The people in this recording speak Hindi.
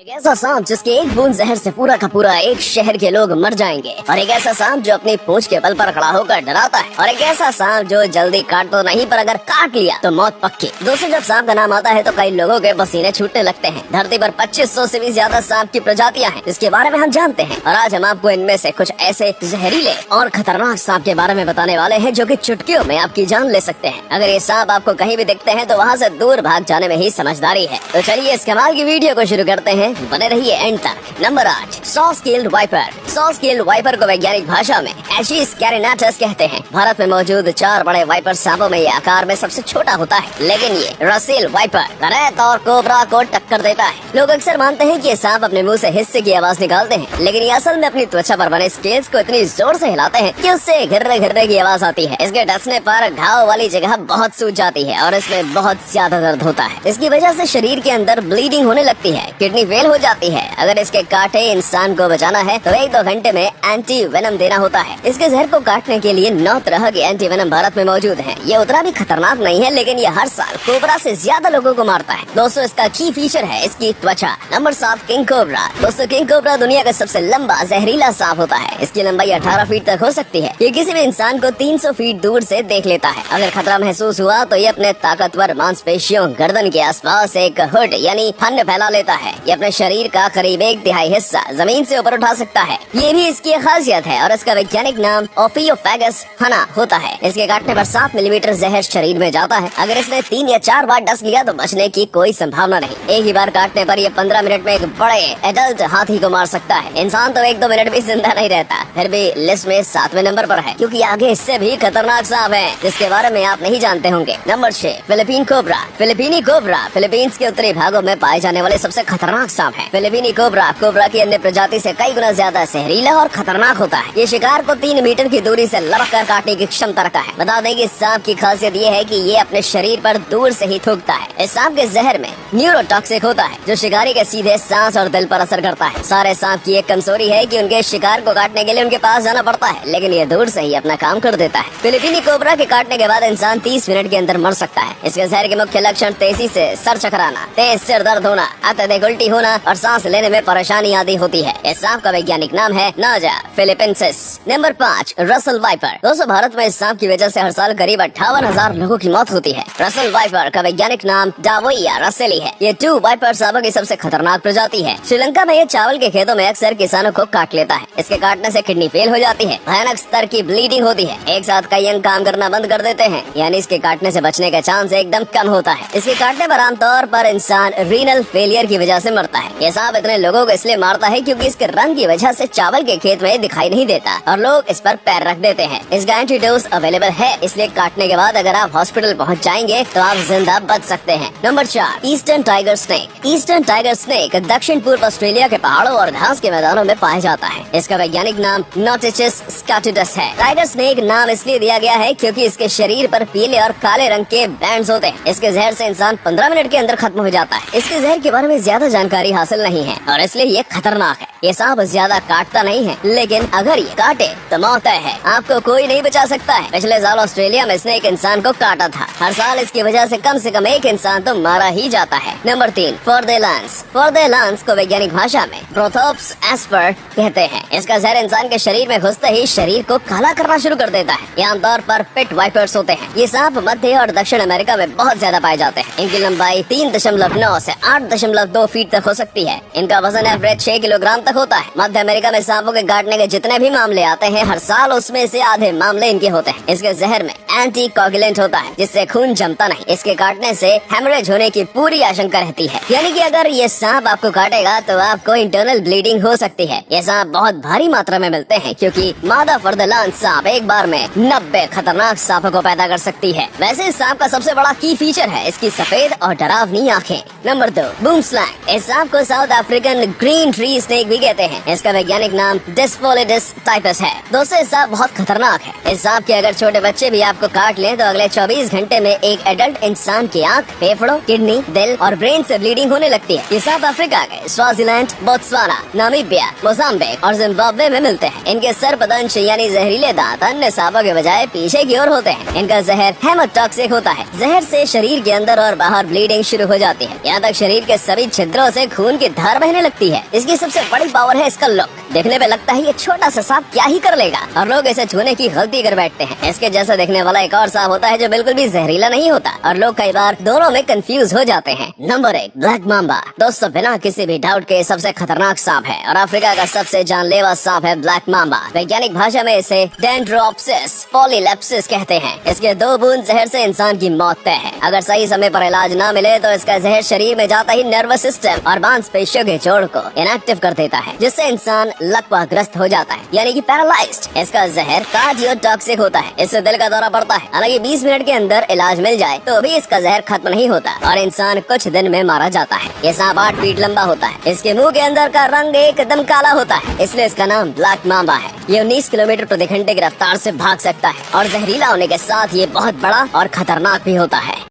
एक ऐसा सांप जिसके एक बूंद जहर से पूरा का पूरा एक शहर के लोग मर जाएंगे, और एक ऐसा सांप जो अपनी पूंछ के बल पर खड़ा होकर डराता है, और एक ऐसा सांप जो जल्दी काट तो नहीं पर अगर काट लिया तो मौत पक्की। दोस्तों, जब सांप का नाम आता है तो कई लोगों के पसीने छूटने लगते हैं। धरती पर 2500 से भी ज्यादा सांप की प्रजातियां हैं जिसके बारे में हम जानते हैं, और आज हम आपको इनमें से कुछ ऐसे जहरीले और खतरनाक सांप के बारे में बताने वाले हैं जो कि चुटकियों में आपकी जान ले सकते हैं। अगर ये सांप आपको कहीं भी दिखते हैं तो वहाँ से दूर भाग जाने में ही समझदारी है। तो चलिए इस कमाल की वीडियो को शुरू करते हैं, बने रहिए एंड तक। Number 8, saw scaled viper. Saw scaled viper को वैज्ञानिक भाषा में एचिस कैरिनाटस कहते हैं। भारत में मौजूद 4 बड़े वाइपर सांपों में ये आकार में सबसे छोटा होता है, लेकिन ये रसेल वाइपर करैत और कोबरा को टक्कर देता है। लोग अक्सर मानते हैं कि ये सांप अपने मुंह से हिस्से की आवाज निकालते हैं, लेकिन ये असल में अपनी त्वचा पर बने स्केल्स को इतनी जोर से हिलाते हैं कि उससे घिर्रे घिर्रे की आवाज आती है। इसके डसने पर घाव वाली जगह बहुत सूज जाती है और इसमें बहुत ज्यादा दर्द होता है। इसकी वजह से शरीर के अंदर ब्लीडिंग होने लगती है, किडनी फेल हो जाती है। अगर इसके काटे इंसान को बचाना है तो 1-2 घंटे में एंटी वेनम देना होता है। इसके जहर को काटने के लिए 9 तरह के एंटी वेनम भारत में मौजूद हैं। ये उतना भी खतरनाक नहीं है, लेकिन ये हर साल कोबरा से ज्यादा लोगों को मारता है। दोस्तों, इसका की फीचर है इसकी त्वचा। Number 7, king cobra. दोस्तों, किंग कोबरा दुनिया का सबसे लंबा जहरीला सांप होता है। इसकी लंबाई 18 फीट तक हो सकती है। ये किसी भी इंसान को 300 फीट दूर से देख लेता है। अगर खतरा महसूस हुआ तो ये अपने ताकतवर मांसपेशियों गर्दन के आसपास एक हुड यानी फन फैला लेता है। ये अपने शरीर का करीब 1/3 हिस्सा जमीन से ऊपर उठा सकता है। ये भी इसकी खासियत है, और इसका वैज्ञानिक नाम ओफियोफेगस फना होता है। इसके काटने पर 7 मिलीमीटर जहर शरीर में जाता है। अगर इसने 3 या 4 बार डस लिया तो बचने की कोई संभावना नहीं। एक ही बार काटने पर ये 15 मिनट में एक बड़े एडल्ट हाथी को मार सकता है। इंसान तो 1-2 मिनट भी जिंदा नहीं रहता। फिर भी लिस्ट में 7वें नंबर पर है, क्योंकि आगे इससे भी खतरनाक सांप है जिसके बारे में आप नहीं जानते होंगे। Number 6, Philippine cobra. फिलिपीनी कोबरा फिलीपींस के उत्तरी भागों में पाए जाने वाले सबसे खतरनाक सांप है। फिलिपीनी कोबरा कोबरा की अन्य प्रजाति से कई गुना ज्यादा जहरीला और खतरनाक होता है। ये शिकार को 3 मीटर की दूरी से लपक कर काटने की क्षमता रखता है। बता दें कि इस सांप की खासियत ये है कि ये अपने शरीर पर दूर से ही थूकता है। इस सांप के जहर में न्यूरोटॉक्सिक होता है, जो शिकारी के सीधे सांस और दिल पर असर करता है। सारे सांप की एक कमजोरी है कि उनके शिकार को काटने के लिए उनके पास जाना पड़ता है, लेकिन ये दूर से ही अपना काम कर देता है। फिलिपीनी कोबरा के काटने के बाद इंसान 30 मिनट के अंदर मर सकता है। इसके जहर के मुख्य लक्षण तेजी से सर चकराना, तेज सिर दर्द होना, अत्यधिक उल्टी होना और सांस लेने में परेशानी आदि होती है। इस सांप का वैज्ञानिक नाम है नाजा फिलिपेंसिस। Number 5, Russell viper. दोस्तों, भारत में इस सांप की वजह से हर साल करीब 58,000 लोगों की मौत होती है। रसल वाइपर का वैज्ञानिक नाम डावोइया रसेली है। ये 2 वाइपर सांपों की सबसे खतरनाक प्रजाति है। श्रीलंका में ये चावल के खेतों में अक्सर किसानों को काट लेता है। इसके काटने से किडनी फेल हो जाती है, भयानक स्तर की ब्लीडिंग होती है। एक साथ कई अंग काम करना बंद कर देते हैं, यानी इसके काटने से बचने का चांस एकदम कम होता है। इसके काटने पर आमतौर पर इंसान रीनल फेलियर की वजह से मरता है। ये सांप इतने लोगों को इसलिए मारता है क्योंकि इसके रंग की वजह से चावल के खेत में दिखाई नहीं देता और लोग इस पर पैर रख देते हैं। इसका एंटीडोज अवेलेबल है, इसलिए काटने के बाद अगर आप हॉस्पिटल पहुंच जाएंगे तो आप जिंदा बच सकते हैं। Number 4, eastern tiger snake. Eastern tiger snake दक्षिण पूर्व ऑस्ट्रेलिया के पहाड़ों और घास के मैदानों में पाया जाता है। इसका वैज्ञानिक नाम नोटिचस स्काटुडस है। टाइगर स्नेक नाम इसलिए दिया गया है क्योंकि इसके शरीर पर पीले और काले रंग के बैंड्स होते हैं। इसके जहर से इंसान 15 मिनट के अंदर खत्म हो जाता है। इसके जहर के बारे में ज्यादा जानकारी हासिल नहीं है और इसलिए ये खतरनाक है। ये सांप ज्यादा काटता नहीं है, लेकिन अगर ये काटे तो मौत तय है। आपको कोई नहीं बचा सकता है। पिछले साल ऑस्ट्रेलिया में इसने एक इंसान को काटा था। हर साल इसकी वजह से कम से कम एक इंसान तो मारा ही जाता है। नंबर 3, फोर्देलांस। फोर्देलांस को वैज्ञानिक भाषा में प्रोथोप्स एस्पर कहते हैं। इसका जहर इंसान के शरीर में घुसते ही शरीर को काला करना शुरू कर देता है। ये आमतौर पर पिट वाइपर्स होते हैं। ये सांप मध्य और दक्षिण अमेरिका में बहुत ज्यादा पाए जाते हैं। इनकी लंबाई 3.9 से 8.2 फीट तक हो सकती है। इनका वजन एवरेज 6 किलोग्राम तक होता है। मध्य अमेरिका में सांपों के काटने के जितने भी मामले आते हैं, हर साल उसमें से आधे मामले इनके होते हैं। इसके जहर में एंटी कोगुलेंट होता है, जिससे खून जमता नहीं। इसके काटने से हेमरेज होने की पूरी आशंका रहती है, यानी कि अगर ये सांप आपको काटेगा तो आपको इंटरनल ब्लीडिंग हो सकती है। ये सांप बहुत भारी मात्रा में मिलते हैं क्योंकि मादा फोर्देलांस सांप एक बार में 90 खतरनाक सांपों को पैदा कर सकती है। वैसे इस सांप का सबसे बड़ा की फीचर है इसकी सफेद और डरावनी आँखें। Number 2, boom slang. इस सांप को south African green tree snake भी कहते हैं। इसका वैज्ञानिक नाम डिस्फोलिडिस टाइपस है। दोस्तों, इस सांप बहुत खतरनाक है। इस सांप के अगर छोटे बच्चे भी आपको काट लें तो अगले 24 घंटे में एक एडल्ट इंसान की आंख, फेफड़ों, किडनी, दिल और ब्रेन से ब्लीडिंग होने लगती है। ये सांप अफ्रीका के स्वाजीलैंड, बोत्सवाना, नामीबिया, मोजाम्बिक और जिम्बाब्वे में मिलते हैं। इनके सर्पदंश यानी जहरीले दांत अन्य सांपों के बजाय पीछे की ओर होते हैं। इनका जहर हेमोटॉक्सिक होता है। जहर से शरीर के अंदर और बाहर ब्लीडिंग शुरू हो जाती है, यहाँ तक शरीर के सभी छिद्रों से खून की धार बहने लगती है। इसकी सबसे बड़ी पावर है इसका लुक। देखने पे लगता है ये छोटा सा सांप क्या ही कर लेगा और लोग इसे छूने की गलती कर बैठते हैं। इसके जैसा दिखने वाला एक और सांप होता है जो बिल्कुल भी जहरीला नहीं होता और लोग कई बार दोनों में कंफ्यूज हो जाते हैं। Number 1, black Mamba. दोस्तों, बिना किसी भी डाउट के सबसे खतरनाक सांप है और अफ्रीका का सबसे जानलेवा सांप है ब्लैक मांबा। वैज्ञानिक भाषा में इसे डेंड्रोप्सिस पॉलीलेप्सिस कहते हैं। इसके 2 बूंद जहर से इंसान की मौत तय है। अगर सही समय पर इलाज न मिले तो इसका जहर शरीर में जाता ही नर्वस सिस्टम और मांसपेशियों के जोड़ को इनएक्टिव कर देता है, जिससे इंसान लकवाग्रस्त हो जाता है यानी कि पैरालाइज्ड। इसका जहर कार्डियोटॉक्सिक होता है, इससे दिल का दौरा पड़ता है। हालांकि 20 मिनट के अंदर इलाज मिल जाए तो भी इसका जहर खत्म नहीं होता और इंसान कुछ दिन में मारा जाता है। ये सांप 8 फीट लंबा होता है। इसके मुंह के अंदर का रंग एकदम काला होता है, इसलिए इसका नाम ब्लैक मांबा है। ये 19 किलोमीटर प्रति घंटे की रफ्तार से भाग सकता है और जहरीला होने के साथ ये बहुत बड़ा और खतरनाक भी होता है।